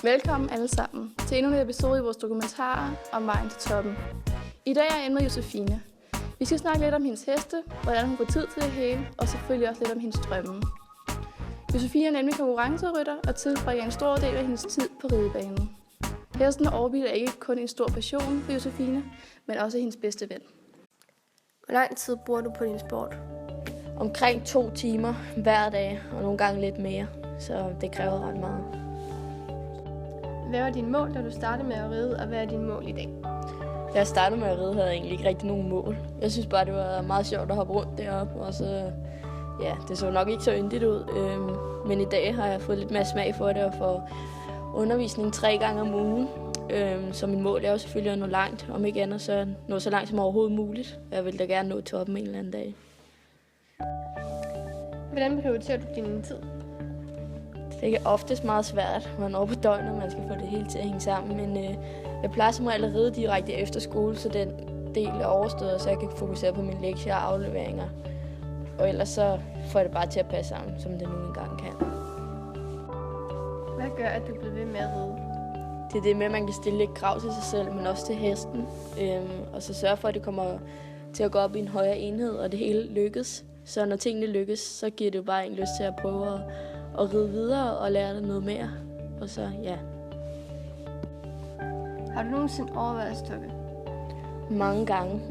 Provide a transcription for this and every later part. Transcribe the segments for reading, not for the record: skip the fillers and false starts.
Velkommen alle sammen til endnu en episode i vores dokumentarer om vejen til toppen. I dag er emnet Josefine. Vi skal snakke lidt om hendes heste, hvordan hun får tid til det hele, og selvfølgelig også lidt om hendes drømme. Josefine er nemlig konkurrencerytter og tilbringer en stor del af hendes tid på ridebanen. Hesten og Orbit er ikke kun en stor passion for Josefine, men også hendes bedste ven. Hvor lang tid bruger du på din sport? Omkring 2 timer hver dag, og nogle gange lidt mere, så det kræver ret meget. Hvad var dine mål, da du startede med at ride, og hvad er dine mål i dag? Da jeg startede med at ride, havde jeg egentlig ikke rigtig nogen mål. Jeg synes bare, det var meget sjovt at hoppe rundt deroppe, og så, ja, det så nok ikke så yndigt ud. Men i dag har jeg fået lidt mere smag for det, og får undervisning 3 gange om ugen. Så min mål er jo selvfølgelig at nå langt, om ikke andet så nå så langt som overhovedet muligt. Jeg vil da gerne nå toppen en eller anden dag. Hvordan prioriterer du din tid? Det er oftest meget svært. Man er over på døgnet, og man skal få det hele til at hænge sammen. Men jeg plejer som regel at ride direkte efter skole, så den del er overstået, så jeg kan fokusere på mine lektier og afleveringer. Og ellers så får jeg det bare til at passe sammen, som det nu engang kan. Hvad gør, at du bliver ved med at ride? Det er det med, at man kan stille lidt krav til sig selv, men også til hesten. Og så sørge for, at det kommer til at gå op i en højere enhed, og det hele lykkes. Så når tingene lykkes, så giver det jo bare en lyst til at prøve at ride videre og lære dig noget mere. Og så, ja. Har du nogensinde overvejet at stoppe? Mange gange.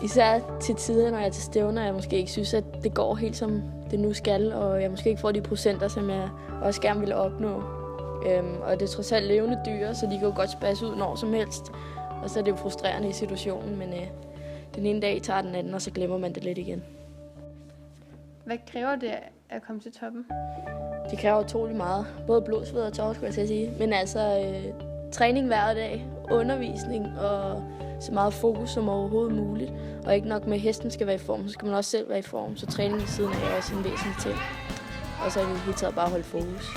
Især til tider, når jeg er til stævner, jeg måske ikke synes, at det går helt som det nu skal, og jeg måske ikke får de procenter, som jeg også gerne vil opnå. Og det er trods alt levende dyr, så de kan jo godt spasse ud når som helst. Og så er det jo frustrerende i situationen, men den ene dag tager den anden, og så glemmer man det lidt igen. Hvad kræver det at komme til toppen? Det kræver utrolig meget. Både blod, sved og tårer, skulle jeg til at sige. Men altså, træning hver dag, undervisning og så meget fokus som overhovedet muligt. Og ikke nok med, at hesten skal være i form, så skal man også selv være i form. Så træning ved siden af er også en væsentlig ting. Og så er det hele taget bare at holde fokus.